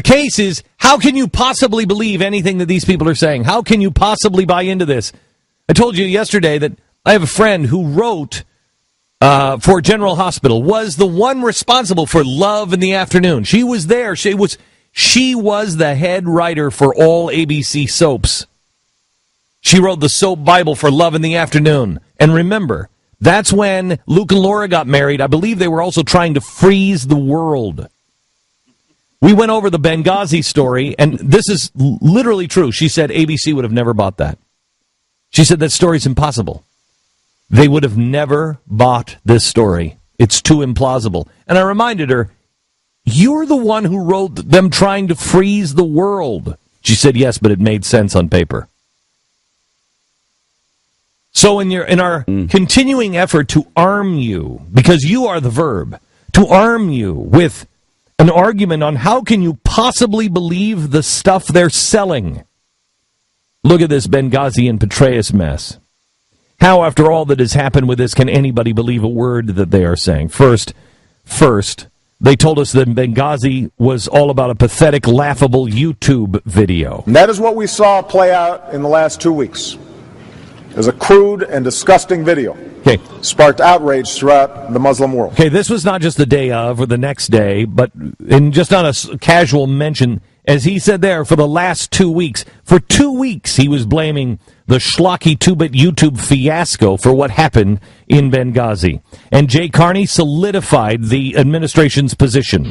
The case is, how can you possibly believe anything that these people are saying? How can you possibly buy into this? I told you yesterday that I have a friend who wrote for General Hospital, was the one responsible for Love in the Afternoon. She was there. She was the head writer for all ABC soaps. She wrote the soap Bible for Love in the Afternoon. And remember, that's when Luke and Laura got married. I believe they were also trying to freeze the world. We went over the Benghazi story, and this is literally true. She said ABC would have never bought that. She said that story's impossible. They would have never bought this story. It's too implausible. And I reminded her, you're the one who wrote them trying to freeze the world. She said, yes, but it made sense on paper. So in our continuing effort to arm you, because you are the verb, to arm you with an argument on how can you possibly believe the stuff they're selling. Look at this Benghazi and Petraeus mess. How, after all that has happened with this, can anybody believe a word that they are saying? First, they told us that Benghazi was all about a pathetic, laughable YouTube video. And that is what we saw play out in the last 2 weeks. It was a crude and disgusting video. Okay. Sparked outrage throughout the Muslim world. Okay, this was not just the day of or the next day, but in just on a casual mention, as he said there, for the last 2 weeks. For 2 weeks, he was blaming the schlocky 2-bit YouTube fiasco for what happened in Benghazi. And Jay Carney solidified the administration's position.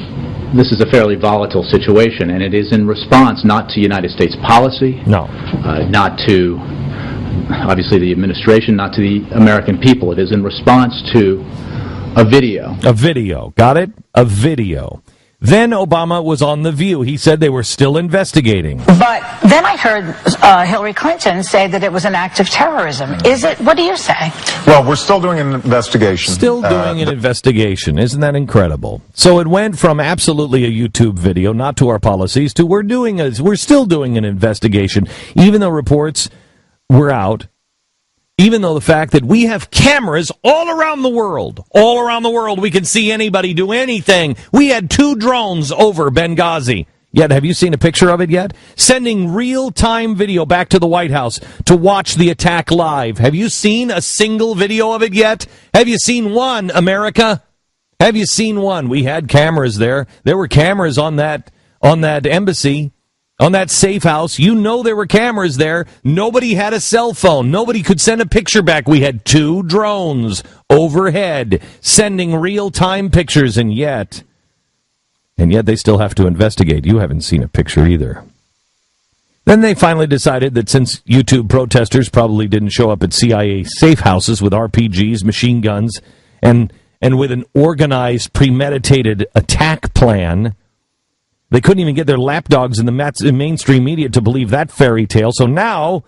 This is a fairly volatile situation, and it is in response not to United States policy, not to, obviously, the administration, not to the American people. It is in response to a video. A video. Got it? A video. Then Obama was on The View. He said they were still investigating. But then I heard Hillary Clinton say that it was an act of terrorism. Is it? What do you say? Well, we're still doing an investigation. Still doing an investigation. Isn't that incredible? So it went from absolutely a YouTube video, not to our policies, to we're still doing an investigation, even though reports were out. Even though the fact that we have cameras all around the world, we can see anybody do anything. We had 2 drones over Benghazi. Yet, have you seen a picture of it yet? Sending real-time video back to the White House to watch the attack live. Have you seen a single video of it yet? Have you seen one, America? Have you seen one? We had cameras there. There were cameras on that embassy. On that safe house, you know there were cameras there. Nobody had a cell phone. Nobody could send a picture back. We had 2 drones overhead sending real-time pictures, and yet they still have to investigate. You haven't seen a picture either. Then they finally decided that since YouTube protesters probably didn't show up at CIA safe houses with RPGs, machine guns, and with an organized, premeditated attack plan, they couldn't even get their lapdogs in the mainstream media to believe that fairy tale. So now,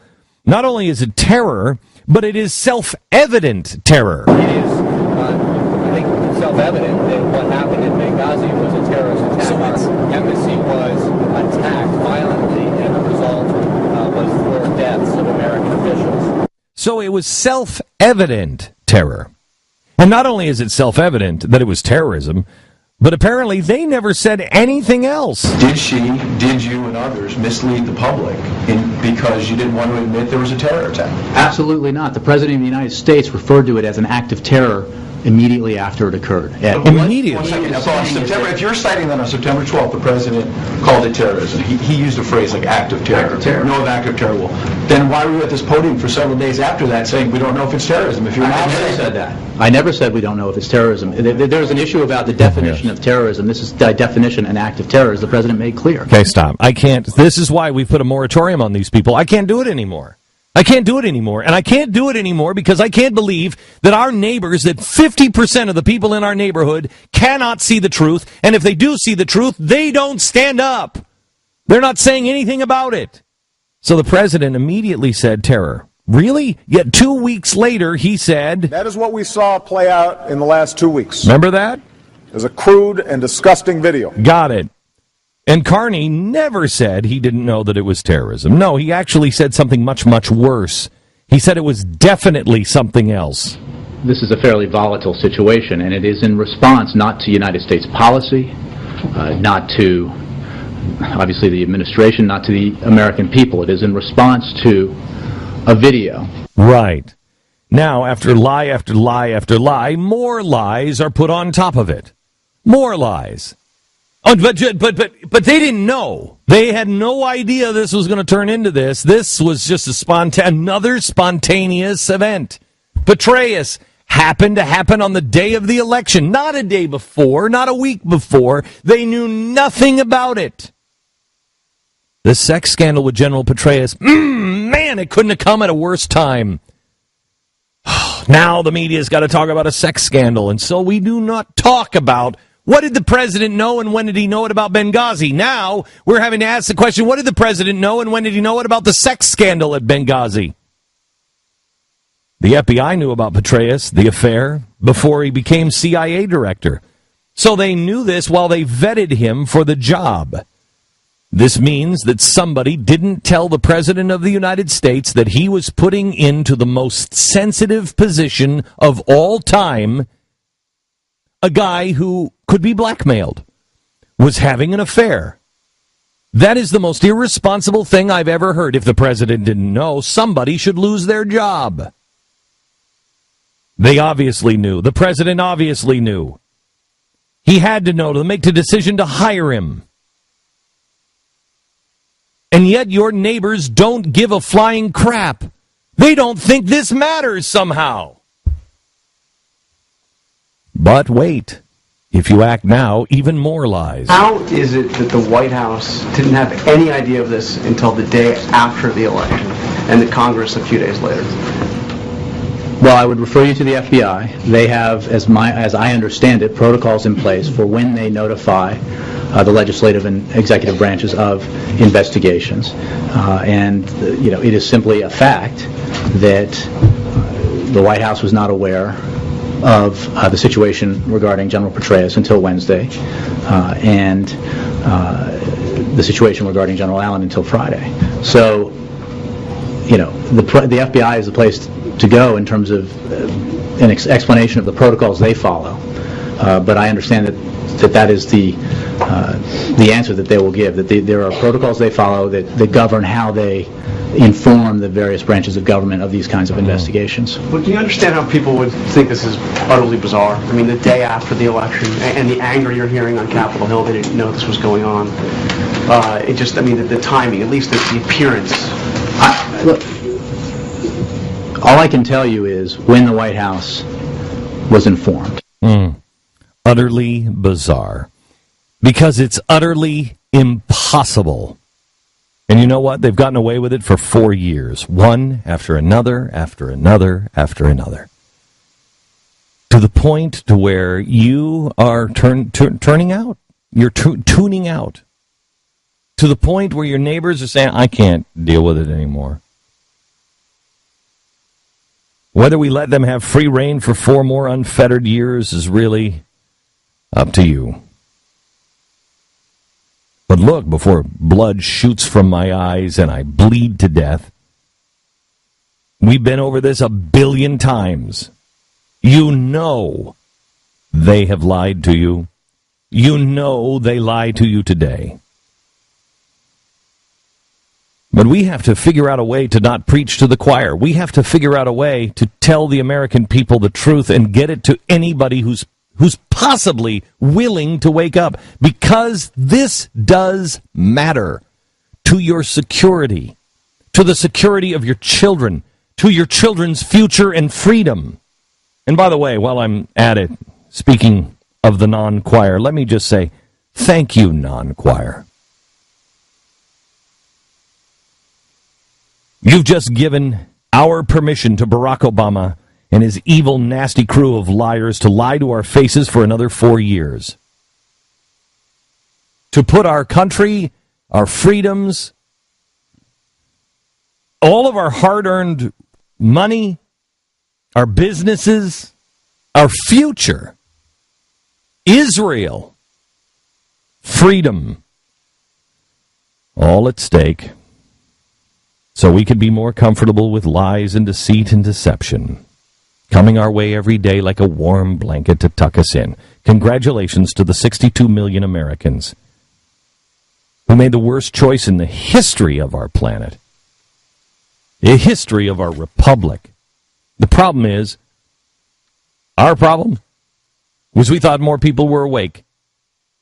not only is it terror, but it is self-evident terror. It is, I think, self-evident that what happened in Benghazi was a terrorist attack. So our embassy was attacked violently, and the result was 4 deaths of American officials. So it was self-evident terror. And not only is it self-evident that it was terrorism, but apparently they never said anything else. Did you and others mislead the public because you didn't want to admit there was a terror attack? Absolutely not. The President of the United States referred to it as an act of terror immediately after it occurred. Immediately. So on September, if you're citing that on September 12th, the President called it terrorism. He used a phrase like act of terror. No act of terror. Well, then why were you at this podium for several days after that saying we don't know if it's terrorism? If you're not never said that. I never said we don't know if it's terrorism. There's an issue about the definition of terrorism. This is the definition an act of terror, as the President made clear. Okay, stop. I can't. This is why we put a moratorium on these people. I can't do it anymore. And I can't do it anymore because I can't believe that our neighbors, that 50% of the people in our neighborhood cannot see the truth. And if they do see the truth, they don't stand up. They're not saying anything about it. So the President immediately said terror. Really? Yet 2 weeks later, he said... That is what we saw play out in the last 2 weeks. Remember that? It was a crude and disgusting video. Got it. And Carney never said he didn't know that it was terrorism. No, he actually said something much, much worse. He said it was definitely something else. This is a fairly volatile situation, and it is in response not to United States policy, not to, obviously, the administration, not to the American people. It is in response to a video. Right. Now, after lie after lie after lie, more lies are put on top of it. More lies. Oh, but they didn't know. They had no idea this was going to turn into this. This was just another spontaneous event. Petraeus happened to happen on the day of the election, not a day before, not a week before. They knew nothing about it. The sex scandal with General Petraeus, man, it couldn't have come at a worse time. Now the media's got to talk about a sex scandal, and so we do not talk about what did the president know and when did he know it about Benghazi. Now we're having to ask the question, what did the president know and when did he know it about the sex scandal at Benghazi? The FBI knew about Petraeus, the affair, before he became CIA director. So they knew this while they vetted him for the job. This means that somebody didn't tell the President of the United States that he was putting into the most sensitive position of all time a guy who could be blackmailed, was having an affair. That is the most irresponsible thing I've ever heard. If the President didn't know, somebody should lose their job. They obviously knew. The President obviously knew. He had to know to make the decision to hire him. And yet your neighbors don't give a flying crap. They don't think this matters somehow. But wait. If you act now, even more lies. How is it that the White House didn't have any idea of this until the day after the election and the Congress a few days later? Well, I would refer you to the FBI. They have, as I understand it, protocols in place for when they notify the legislative and executive branches of investigations. It is simply a fact that the White House was not aware of the situation regarding General Petraeus until Wednesday, and the situation regarding General Allen until Friday. So, the FBI is the place to go in terms of an explanation of the protocols they follow. But I understand that is the answer that they will give, that there are protocols they follow that govern how they inform the various branches of government of these kinds of investigations. Well, do you understand how people would think this is utterly bizarre? I mean, the day after the election, and the anger you're hearing on Capitol Hill, they didn't know this was going on. The timing, at least the appearance. Look, all I can tell you is when the White House was informed. Utterly bizarre. Because it's utterly impossible. And you know what? They've gotten away with it for 4 years. One after another, after another, after another. To the point to where you are turning out. You're tuning out. To the point where your neighbors are saying, I can't deal with it anymore. Whether we let them have free reign for 4 more unfettered years is really up to you. But look, before blood shoots from my eyes and I bleed to death, we've been over this 1 billion times. You know they have lied to you. You know they lie to you today. But we have to figure out a way to not preach to the choir. We have to figure out a way to tell the American people the truth and get it to anybody who's possibly willing to wake up. Because this does matter to your security, to the security of your children, to your children's future and freedom. And by the way, while I'm at it, speaking of the non-choir, let me just say, thank you, non-choir. You've just given our permission to Barack Obama and his evil, nasty crew of liars to lie to our faces for another 4 years. To put our country, our freedoms, all of our hard-earned money, our businesses, our future, Israel, freedom, all at stake. So we could be more comfortable with lies and deceit and deception, coming our way every day like a warm blanket to tuck us in. Congratulations to the 62 million Americans who made the worst choice in the history of our planet, the history of our republic. The problem is, our problem was we thought more people were awake,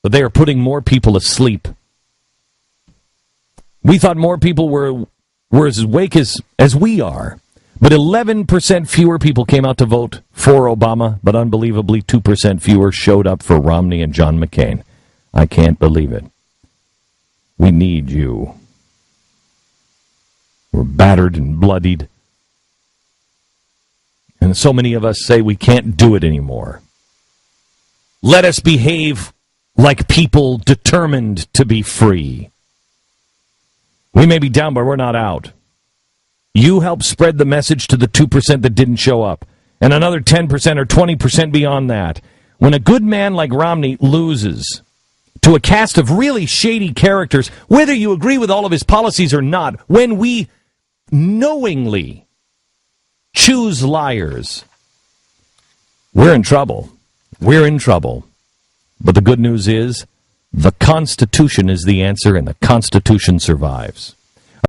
but they are putting more people asleep. We thought more people were as awake as we are, but 11% fewer people came out to vote for Obama, but unbelievably 2% fewer showed up for Romney and John McCain. I can't believe it. We need you. We're battered and bloodied. And so many of us say we can't do it anymore. Let us behave like people determined to be free. We may be down, but we're not out. You help spread the message to the 2% that didn't show up, and another 10% or 20% beyond that. When a good man like Romney loses to a cast of really shady characters, whether you agree with all of his policies or not, when we knowingly choose liars, we're in trouble. We're in trouble. But the good news is, the Constitution is the answer, and the Constitution survives.